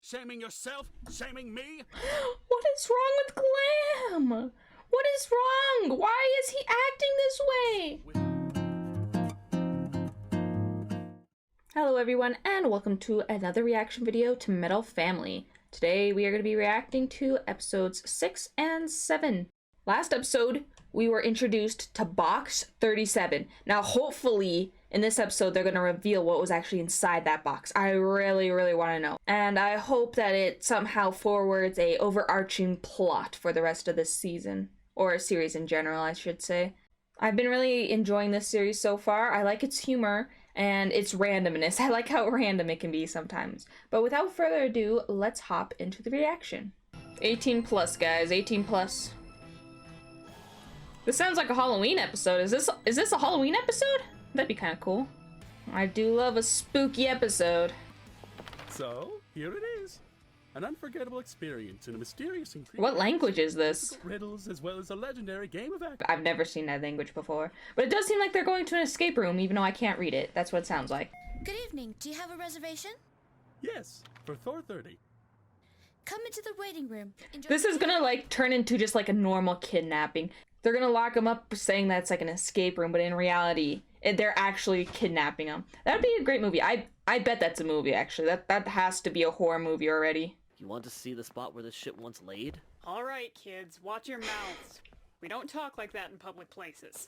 Shaming yourself? Shaming me? What is wrong with Glam? What is wrong? Why is he acting this way? Hello everyone, and welcome to another reaction video to Metal Family. Today we are going to be reacting to episodes 6 and 7. Last episode, we were introduced to box 37. Now hopefully in this episode they're going to reveal what was actually inside that box. I really want to know. And I hope that it somehow forwards a overarching plot for the rest of this season. Or a series in general, I should say. I've been really enjoying this series so far. I like its humor and its randomness. I like how random it can be sometimes. But without further ado, let's hop into the reaction. 18 plus, guys. 18 plus. This sounds like a Halloween episode. Is this a Halloween episode? That'd be kind of cool. I do love a spooky episode. So, here it is. An unforgettable experience in a mysterious and creepy... What language is this? Riddles as well as a legendary game of action. I've never seen that language before. But it does seem like they're going to an escape room, even though I can't read it. That's what it sounds like. Good evening. Do you have a reservation? Yes, for 4:30. Come into the waiting room. Enjoy. This is gonna like turn into just like a normal kidnapping. They're gonna lock him up saying that it's like an escape room, but in reality, they're actually kidnapping him. That'd be a great movie. I bet that's a movie, actually. That has to be a horror movie already. You want to see the spot where this shit once laid? All right, kids, watch your mouths. We don't talk like that in public places.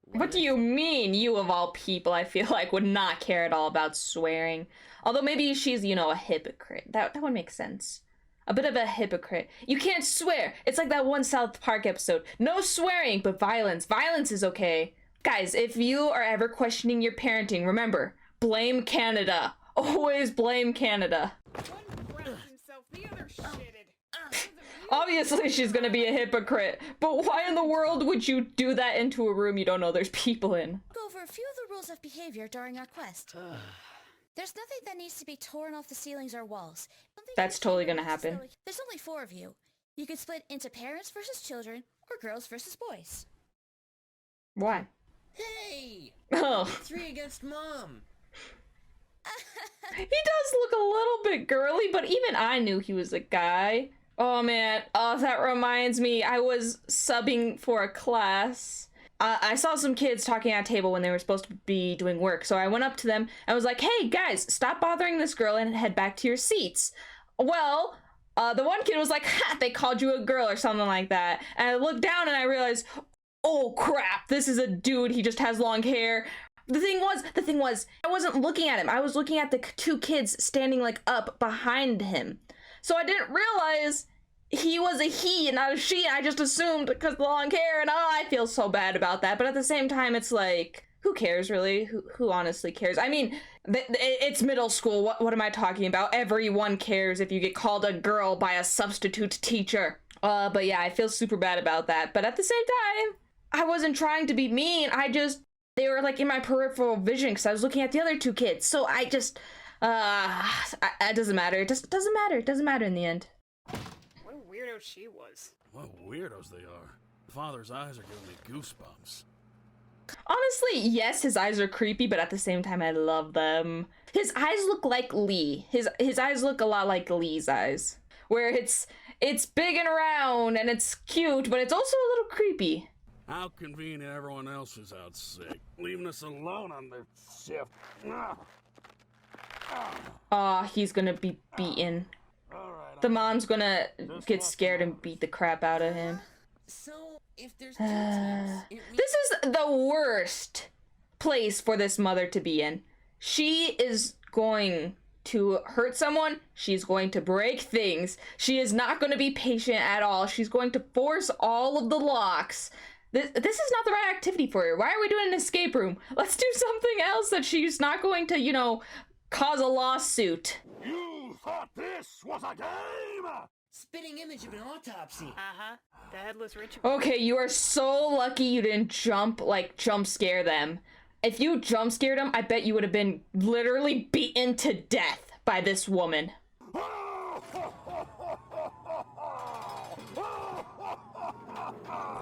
What do you mean? You of all people, I feel like, would not care at all about swearing. Although maybe she's, you know, a hypocrite. That would make sense. A bit of a hypocrite. You can't swear. It's like that one South Park episode. No swearing, but violence. Violence is okay. Guys, if you are ever questioning your parenting, remember, blame Canada. Always blame Canada. One breath himself, the other shitted. Obviously she's gonna be a hypocrite, but why in the world would you do that into a room you don't know there's people in? Go over a few of the rules of behavior during our quest. There's nothing that needs to be torn off the ceilings or walls. That's totally gonna happen. There's only 4 of you. You can split into parents versus children, or girls versus boys. Why? Hey! Oh. 3 against mom! He does look a little bit girly, but even I knew he was a guy. Oh man, oh, that reminds me, I was subbing for a class. I saw some kids talking at a table when they were supposed to be doing work, so I went up to them and was like, hey guys, stop bothering this girl and head back to your seats. Well, the one kid was like, ha, they called you a girl or something like that. And I looked down and I realized, oh crap, this is a dude, he just has long hair. The thing was, I wasn't looking at him. I was looking at the 2 kids standing like up behind him. So I didn't realize he was a he and not a she. I just assumed because the long hair, and oh, I feel so bad about that. But at the same time, it's like, who cares really? Who honestly cares? I mean, it's middle school. What am I talking about? Everyone cares if you get called a girl by a substitute teacher. But yeah, I feel super bad about that. But at the same time, I wasn't trying to be mean. They were like in my peripheral vision because I was looking at the other 2 kids. So I just, it doesn't matter. It just doesn't matter. It doesn't matter in the end. What a weirdo she was. What weirdos they are. Father's eyes are giving me goosebumps. Honestly, yes, his eyes are creepy, but at the same time, I love them. His eyes look like Lee. His eyes look a lot like Lee's eyes. Where it's big and round and it's cute, but it's also a little creepy. How convenient everyone else is out sick, leaving us alone on the shift. Aw, he's gonna be beaten. The mom's gonna get scared and beat the crap out of him. So, if there's 2 teams, This is the worst place for this mother to be in. She is going to hurt someone. She's going to break things. She is not going to be patient at all. She's going to force all of the locks. This is not the right activity for her. Why are we doing an escape room? Let's do something else that she's not going to, you know, cause a lawsuit. You thought this was a game? spitting image of an autopsy. Uh-huh. The headless ritual. Okay, you are so lucky you didn't jump scare them. If you jump scared them, I bet you would have been literally beaten to death by this woman.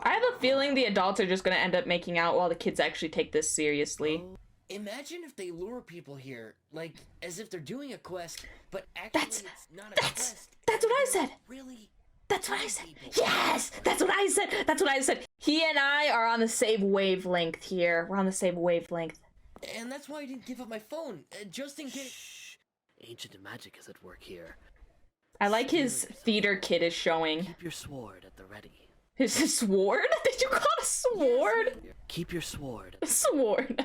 I have a feeling the adults are just gonna end up making out while the kids actually take this seriously. Imagine if they lure people here, like, as if they're doing a quest, but actually it's not a quest. That's what I They're said. Really? That's what I said. people. Yes, that's what I said. That's what I said. He and I are on the same wavelength here. We're on the same wavelength. And that's why I didn't give up my phone, just in case. Shh. Ancient magic is at work here. I like his theater kid is showing. Keep your sword at the ready. Is a sword? Did you call it a sword? Keep your sword. A sword.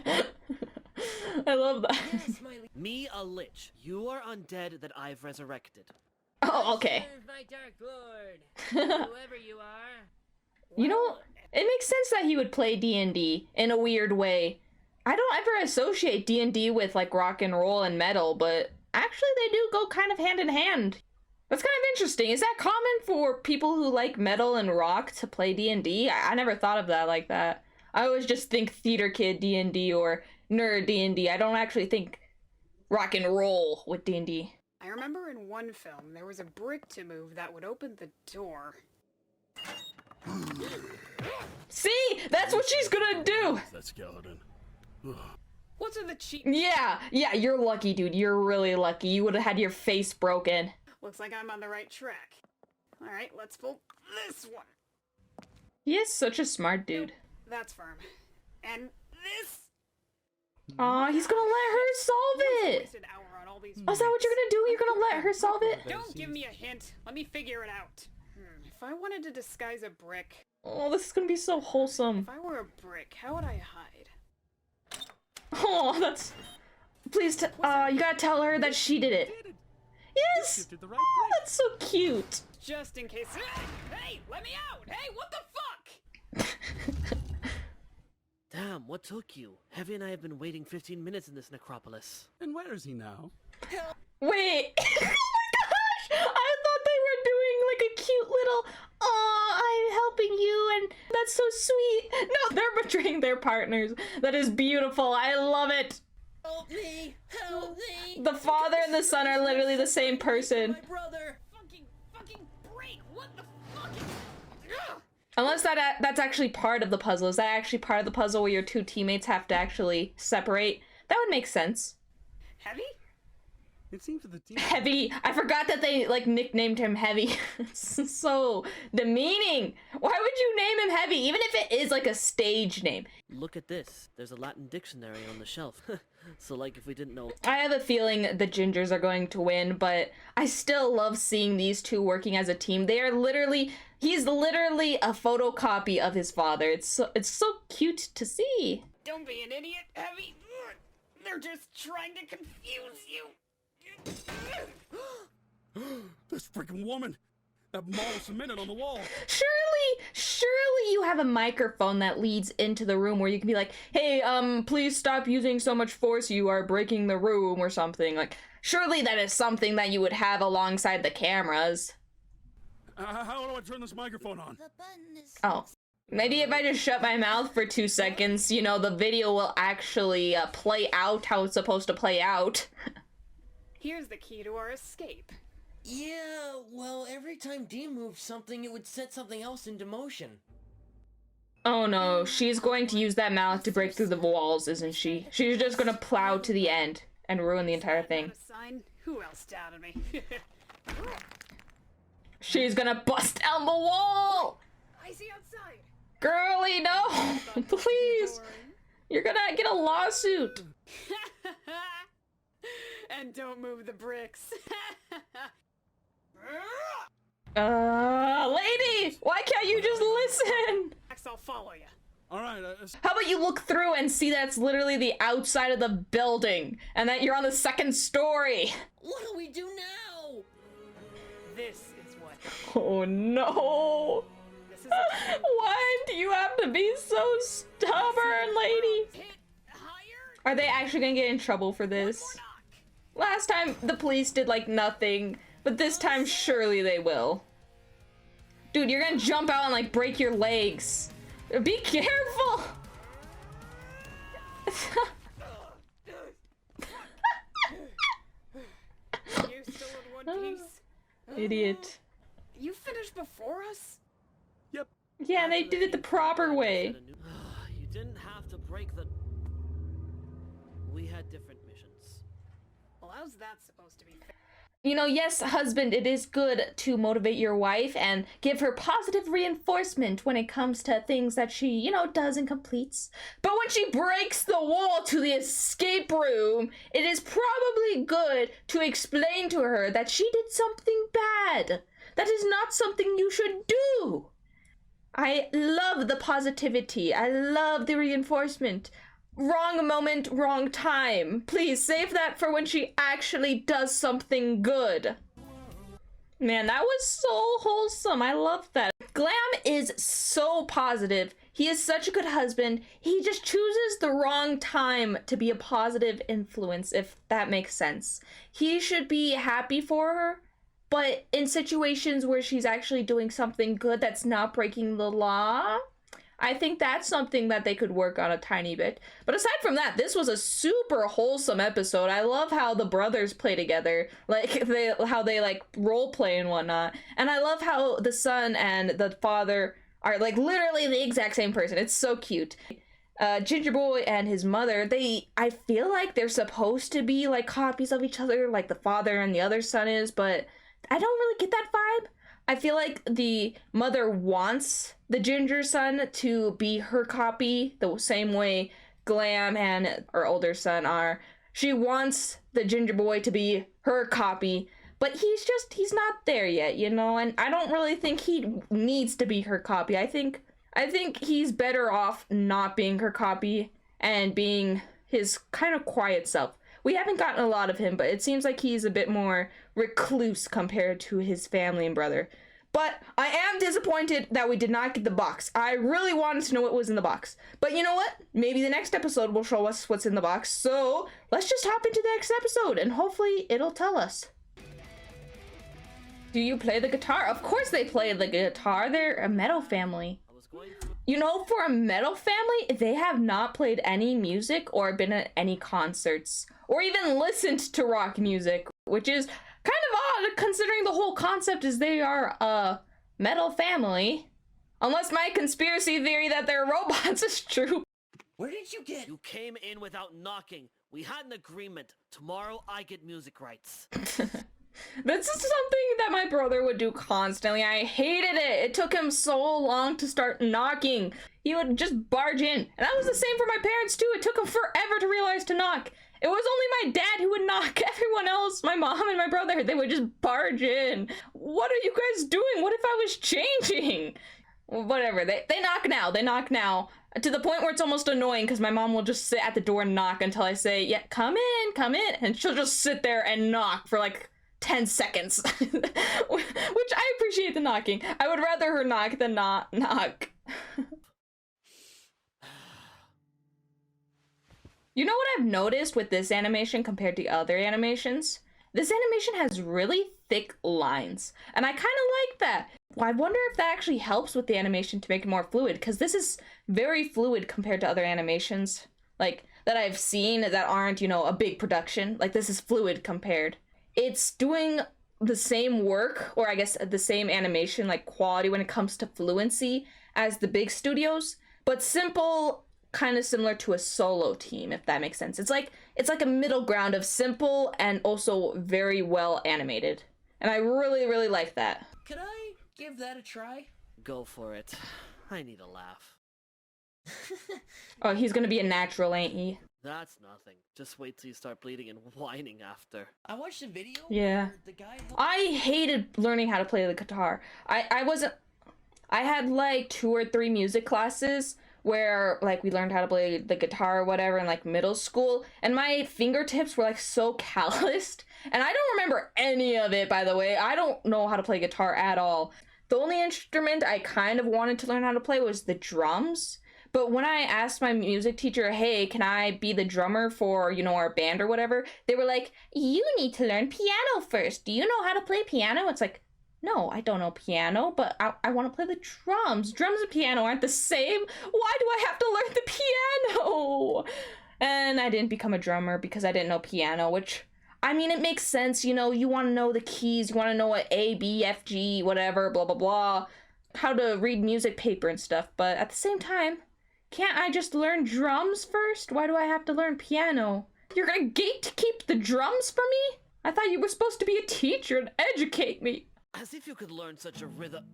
I love that. Yes, Smiley. Me, a lich. You are undead that I've resurrected. Oh, okay. Serve my dark lord, whoever you are. You know, it makes sense that he would play D&D in a weird way. I don't ever associate D&D with like rock and roll and metal, but actually they do go kind of hand in hand. That's kind of interesting. Is that common for people who like metal and rock to play D&D? I never thought of that like that. I always just think theater kid D&D or nerd D&D. I don't actually think rock and roll with D&D. I remember in one film there was a brick to move that would open the door. See? That's what she's gonna do! That skeleton. What's in the cheap? Yeah, you're lucky, dude. You're really lucky. You would have had your face broken. Looks like I'm on the right track. Alright, let's pull this one. He is such a smart dude. That's firm. And this? Aw, he's gonna let her solve it! Wasted an hour on all these Oh, is that what you're gonna do? You're gonna let her solve it? Don't give me a hint. Let me figure it out. If I wanted to disguise a brick, Oh, this is gonna be so wholesome. if I were a brick, how would I hide? Oh, that's... Please, you gotta tell her that she did it. Yes! Shifted the right Oh, that's so cute. Just in case. Hey, let me out! Hey, what the fuck? Damn, what took you? Heavy and I have been waiting 15 minutes in this necropolis. And where is he now? Wait. Oh my gosh! I thought they were doing like a cute little, "Aw, I'm helping you," and that's so sweet. No, they're betraying their partners. That is beautiful. I love it. Help me! Help me! The father and the son are literally the same person. My brother! Fucking break! What the fuck? Unless that's actually part of the puzzle. Is that actually part of the puzzle where your two teammates have to actually separate? That would make sense. Heavy? It seems that the team. Heavy. I forgot that they like nicknamed him Heavy. It's so demeaning. Why would you name him Heavy, even if it is like a stage name? Look at this. There's a Latin dictionary on the shelf. So like if we didn't know... I have a feeling the Gingers are going to win, but I still love seeing these two working as a team. They are literally... He's literally a photocopy of his father. It's so cute to see. Don't be an idiot, Heavy. They're just trying to confuse you. This freaking woman! That model cemented on the wall! Surely you have a microphone that leads into the room where you can be like, "Hey, please stop using so much force, you are breaking the room," or something. Like, surely that is something that you would have alongside the cameras. How do I turn this microphone on? The button is... Oh. Maybe if I just shut my mouth for 2 seconds, you know, the video will actually play out how it's supposed to play out. Here's the key to our escape. Yeah, well, every time Dean moved something, it would set something else into motion. Oh no, she's going to use that mouth to break through the walls, isn't she? She's just gonna plow to the end and ruin the entire thing. Not a sign? Who else doubted me? She's gonna bust down the wall! I see outside. Girlie, no! Please! You're gonna get a lawsuit! And don't move the bricks. Lady! Why can't you just listen? I'll follow you. Alright, How about you look through and see that's literally the outside of the building, and that you're on the 2nd story? What do we do now? This is what. Oh no! This is a Why do you have to be so stubborn, lady? hit higher. Are they actually gonna get in trouble for this? Or knock. Last time, the police did, like, nothing. But this time, surely they will. Dude, you're gonna jump out and, like, break your legs. Be careful! You still in one piece? Idiot. You finished before us? Yep. Yeah, they did it the proper way. You didn't have to break the... We had different missions. Well, how's that supposed to be fair? You know, yes, husband, it is good to motivate your wife and give her positive reinforcement when it comes to things that she, does and completes. But when she breaks the wall to the escape room, it is probably good to explain to her that she did something bad. That is not something you should do. I love the positivity. I love the reinforcement. Wrong moment, wrong time. Please save that for when she actually does something good. Man, that was so wholesome. I love that. Glam is so positive. He is such a good husband. He just chooses the wrong time to be a positive influence, if that makes sense. He should be happy for her, but in situations where she's actually doing something good that's not breaking the law, I think that's something that they could work on a tiny bit. But aside from that, this was a super wholesome episode. I love how the brothers play together, how they role play and whatnot. And I love how the son and the father are literally the exact same person. It's so cute. Ginger Boy and his mother, I feel like they're supposed to be copies of each other, like the father and the other son is, but I don't really get that vibe. I feel like the mother wants the ginger son to be her copy the same way Glam and her older son are. She wants the ginger boy to be her copy, but he's not there yet, and I don't really think he needs to be her copy. I think he's better off not being her copy and being his kind of quiet self. We haven't gotten a lot of him, but it seems like he's a bit more recluse compared to his family and brother. But I am disappointed that we did not get the box. I really wanted to know what was in the box. But you know what? Maybe the next episode will show us what's in the box. So let's just hop into the next episode and hopefully it'll tell us. Do you play the guitar? Of course they play the guitar. They're a metal family. For a metal family, they have not played any music or been at any concerts or even listened to rock music, which is kind of odd considering the whole concept is they are a metal family. Unless my conspiracy theory that they're robots is true. Where did you get? You came in without knocking. We had an agreement. Tomorrow I get music rights. This is something that my brother would do constantly. I hated it. It took him so long to start knocking. He would just barge in. And that was the same for my parents too. It took them forever to realize to knock. It was only my dad who would knock. Everyone else, my mom and my brother, they would just barge in. What are you guys doing? What if I was changing? Whatever. They knock now. They knock now. To the point where it's almost annoying because my mom will just sit at the door and knock until I say, yeah, come in, come in. And she'll just sit there and knock for 10 seconds. Which I appreciate the knocking. I would rather her knock than not knock. You know what I've noticed with this animation compared to other animations? This animation has really thick lines, and I kind of like that. I wonder if that actually helps with the animation to make it more fluid, because this is very fluid compared to other animations, that I've seen that aren't, a big production. This is fluid compared. It's doing the same work, or I guess the same animation, quality when it comes to fluency as the big studios, but simple, kind of similar to a solo team, if that makes sense. It's like a middle ground of simple and also very well animated. And I really, really like that. Could I give that a try? Go for it. I need a laugh. Oh, he's gonna be a natural, ain't he? That's nothing. Just wait till you start bleeding and whining after. I watched a video Yeah. where the guy I hated learning how to play the guitar. I had 2 or 3 music classes where we learned how to play the guitar or whatever in middle school, and my fingertips were so calloused, and I don't remember any of it, by the way. I don't know how to play guitar at all. The only instrument I kind of wanted to learn how to play was the drums, but when I asked my music teacher, hey, can I be the drummer for, our band or whatever, they were like, you need to learn piano first. Do you know how to play piano? It's no, I don't know piano, but I want to play the drums. Drums and piano aren't the same. Why do I have to learn the piano? And I didn't become a drummer because I didn't know piano, which, it makes sense. You want to know the keys. You want to know what A, B, F, G, whatever, blah, blah, blah. How to read music paper and stuff. But at the same time, can't I just learn drums first? Why do I have to learn piano? You're gonna gatekeep the drums for me? I thought you were supposed to be a teacher and educate me. As if you could learn such a rhythm.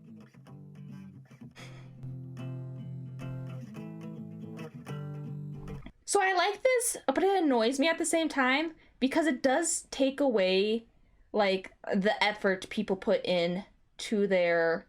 So I like this, but it annoys me at the same time because it does take away like the effort people put in to their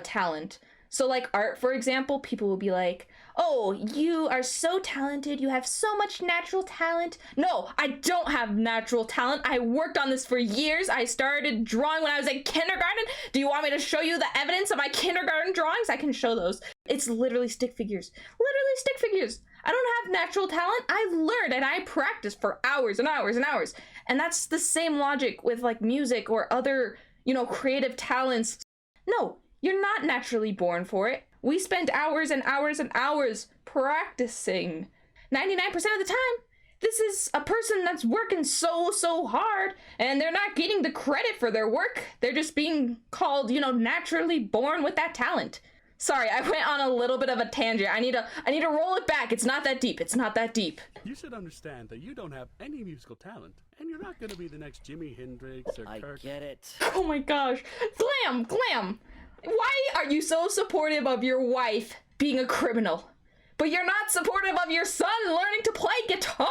talent. So like art, for example, people will be like, oh, you are so talented, you have so much natural talent. No, I don't have natural talent. I worked on this for years. I started drawing when I was in kindergarten. Do you want me to show you the evidence of my kindergarten drawings? I can show those. It's literally stick figures. Literally stick figures. I don't have natural talent. I learned and I practiced for hours and hours and hours. And that's the same logic with like music or other, you know, creative talents. No, you're not naturally born for it. We spend hours and hours and hours practicing. 99% of the time, this is a person that's working so hard and they're not getting the credit for their work. They're just being called, you know, naturally born with that talent. Sorry, I went on a little bit of a tangent. I need to roll it back. It's not that deep. It's not that deep. You should understand that you don't have any musical talent, and you're not going to be the next Jimi Hendrix or I Kirk. get it. Oh my gosh. Glam! Why are you so supportive of your wife being a criminal, but you're not supportive of your son learning to play guitar?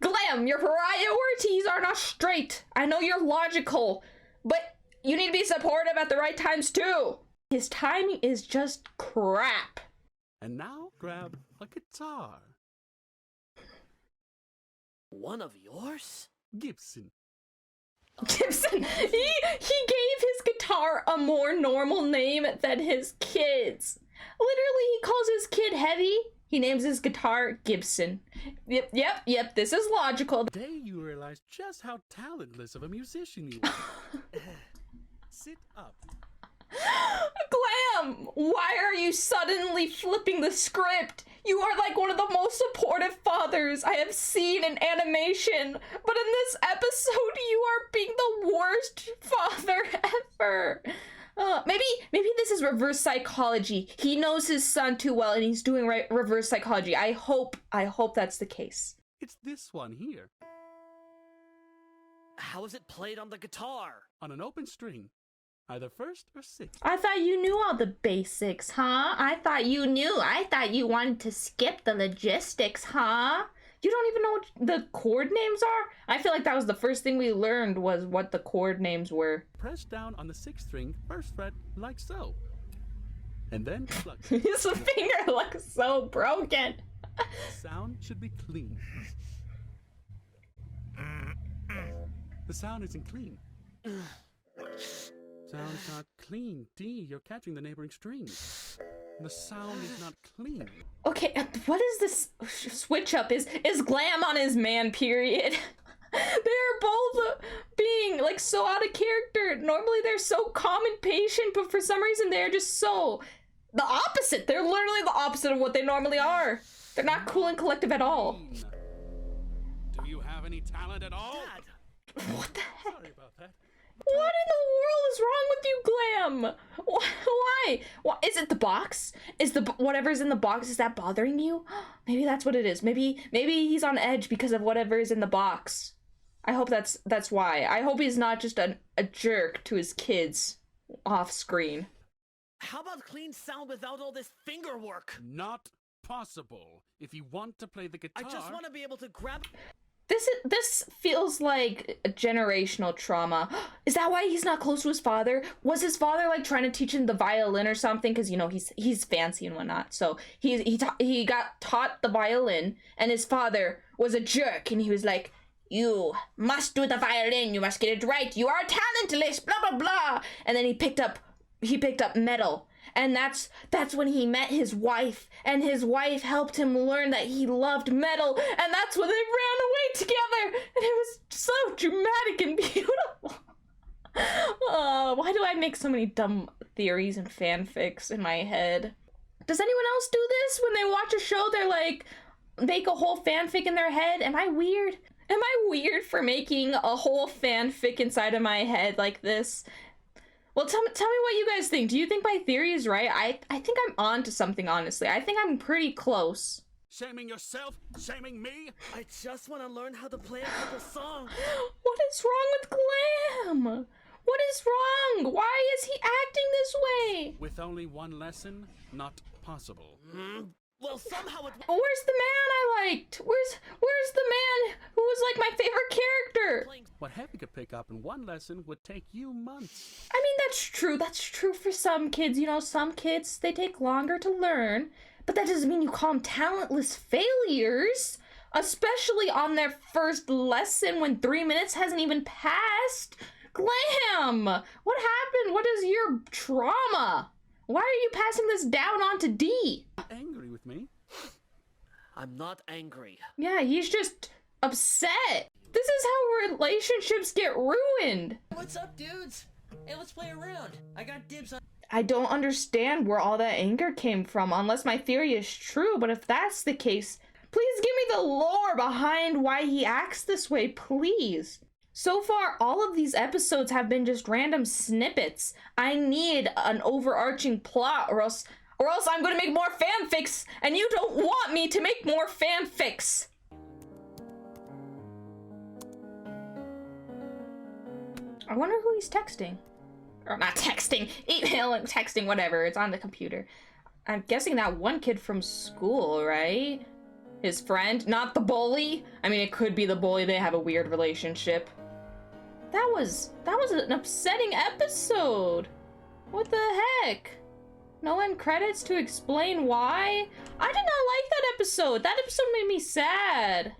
Glam, your priorities are not straight. I know you're logical, but you need to be supportive at the right times too. His timing is just crap. And now grab a guitar. One of yours? Gibson. Gibson, he gave his guitar a more normal name than his kids. Literally, he calls his kid Heavy. He names his guitar Gibson. Yep, this is logical. Today you realize just how talentless of a musician you are. Sit up. Glam, why are you suddenly flipping the script? You are like one of the most supportive fathers I have seen in animation, but in this episode you are being the worst father ever. Maybe this is reverse psychology. He knows his son too well and he's doing reverse psychology. I hope that's the case. It's this one here, How is it played on the guitar? on an open string. Either first or sixth. I thought you knew all the basics, huh? I thought you knew. I thought you wanted to skip the logistics, huh? You don't even know what the chord names are? I feel like that was the first thing we learned was what the chord names were. Press down on the sixth string, first fret, like so. And then pluck. His finger looks so broken. Sound should be clean. The sound isn't clean. Sound's not clean. D, you're catching the neighboring strings. The sound is not clean. Okay, what is this switch up? Is Glam on his man period? They're both being like so out of character. Normally they're so calm and patient, but for some reason they're just so the opposite. They're literally the opposite of what they normally are. They're not cool and collective at all. Do you have any talent at all? Dad! What the heck? Sorry about that. What in the world is wrong with you, Glam? Why? Is it the box? Is the whatever's in the box, is that bothering you? Maybe that's what it is. Maybe he's on edge because of whatever is in the box. I hope that's why. I hope he's not just a jerk to his kids off screen. How about clean sound without all this finger work? Not possible. If you want to play the guitar. I just want to be able to grab... This feels like a generational trauma. Is that why he's not close to his father? Was his father like trying to teach him the violin or something? Because you know he's fancy and whatnot. So he got taught the violin, and his father was a jerk, and he was like, "You must do the violin. You must get it right. You are talentless. Blah blah blah." And then he picked up metal. And that's when he met his wife, and his wife helped him learn that he loved metal, and that's when they ran away together, and it was so dramatic and beautiful. Why do I make so many dumb theories and fanfics in my head? Does anyone else do this when they watch a show? They're like, make a whole fanfic in their head? Am I weird? Am I weird for making a whole fanfic inside of my head like this? Well, tell me what you guys think. Do you think my theory is right? I think I'm on to something, honestly. I think I'm pretty close. Shaming yourself? Shaming me? I just want to learn how to play a couple songs. What is wrong with Glam? What is wrong? Why is he acting this way? With only one lesson? Not possible. Well, somehow it... Where's the man I liked? Where's the man who was like my favorite character? What Heavy could pick up in one lesson would take you months. I mean, that's true. That's true for some kids. You know, some kids, they take longer to learn. But that doesn't mean you call them talentless failures. Especially on their first lesson when 3 minutes hasn't even passed. Glam! What happened? What is your trauma? Why are you passing this down on to D? Angry with me? I'm not angry. Yeah, he's just upset. This is how relationships get ruined. What's up, dudes? Hey, let's play around. I got dibs on... I don't understand where all that anger came from, unless my theory is true, but if that's the case, please give me the lore behind why he acts this way, please. So far, all of these episodes have been just random snippets. I need an overarching plot, or else I'm gonna make more fanfics, and you don't want me to make more fanfics. I wonder who he's texting. Or not texting, emailing, texting, whatever. It's on the computer. I'm guessing that one kid from school, right? His friend, not the bully. I mean, it could be the bully. They have a weird relationship. That was an upsetting episode. What the heck? No end credits to explain why? I did not like that episode. That episode made me sad.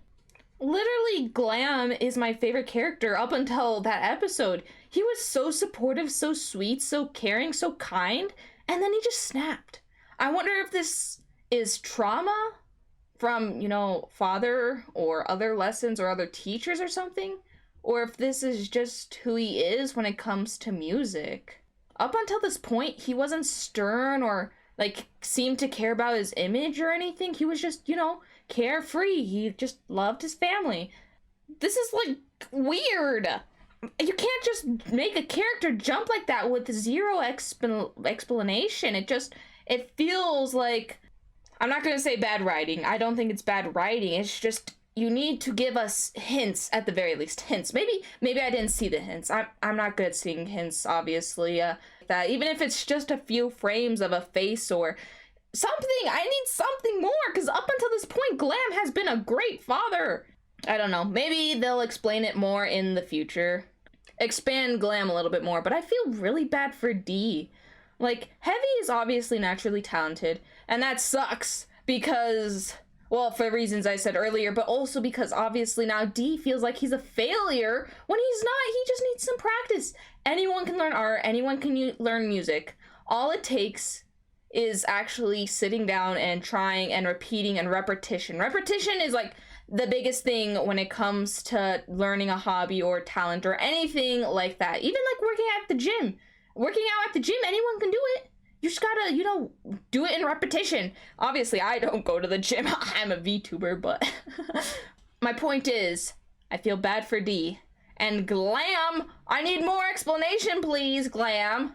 Literally, Glam is my favorite character up until that episode. He was so supportive, so sweet, so caring, so kind, and then he just snapped. I wonder if this is trauma from, you know, father or other lessons or other teachers or something, or if this is just who he is when it comes to music. Up until this point, he wasn't stern or, like, seemed to care about his image or anything. He was just, you know, carefree. He just loved his family. This is, like, weird. You can't just make a character jump like that with zero explanation. It feels like, I'm not gonna say bad writing. I don't think it's bad writing. It's just, you need to give us hints, at the very least. Hints. Maybe I didn't see the hints. I'm not good at seeing hints, obviously. That even if it's just a few frames of a face or something, I need something more, because up until this point, Glam has been a great father. I don't know. Maybe they'll explain it more in the future. Expand Glam a little bit more, but I feel really bad for D. Like, Heavy is obviously naturally talented, and that sucks because, well, for reasons I said earlier, but also because obviously now D feels like he's a failure when he's not. He just needs some practice. Anyone can learn art, anyone can learn music. All it takes is actually sitting down and trying and repeating and repetition. Repetition is like the biggest thing when it comes to learning a hobby or talent or anything like that. Even like working at the gym. Working out at the gym, anyone can do it. You just gotta, you know, do it in repetition. Obviously, I don't go to the gym. I'm a VTuber, but my point is, I feel bad for D. And Glam, I need more explanation, please, Glam.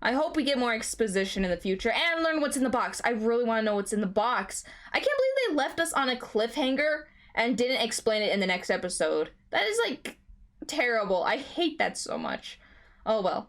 I hope we get more exposition in the future and learn what's in the box. I really want to know what's in the box. I can't believe they left us on a cliffhanger and didn't explain it in the next episode. That is, like, terrible. I hate that so much. Oh, well.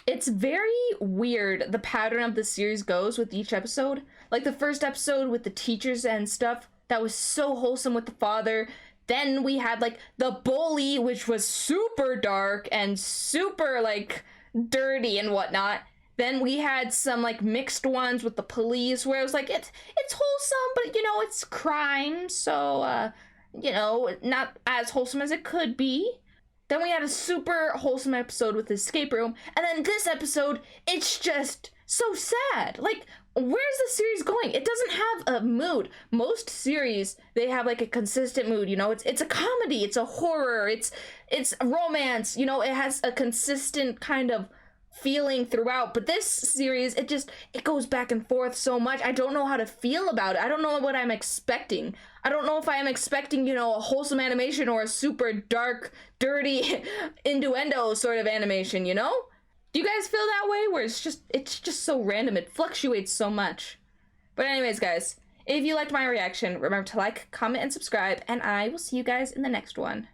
It's very weird, the pattern of the series goes with each episode. Like the first episode with the teachers and stuff, that was so wholesome with the father. Then we had like the bully, which was super dark and super like dirty and whatnot. Then we had some like mixed ones with the police where it was like, it's wholesome, but you know, it's crime. So, you know, not as wholesome as it could be. Then we had a super wholesome episode with the escape room. And then this episode, it's just so sad. Like, where's the series going? It doesn't have a mood. Most series, they have like a consistent mood, you know? It's a comedy, it's a horror, it's romance, you know? It has a consistent kind of feeling throughout. But this series, it goes back and forth so much. I don't know how to feel about it. I don't know what I'm expecting. I don't know if I am expecting, you know, a wholesome animation or a super dark, dirty innuendo sort of animation, you know? Do you guys feel that way? Where it's just so random. It fluctuates so much. But anyways, guys, If you liked my reaction, remember to like, comment, and subscribe, and I will see you guys in the next one.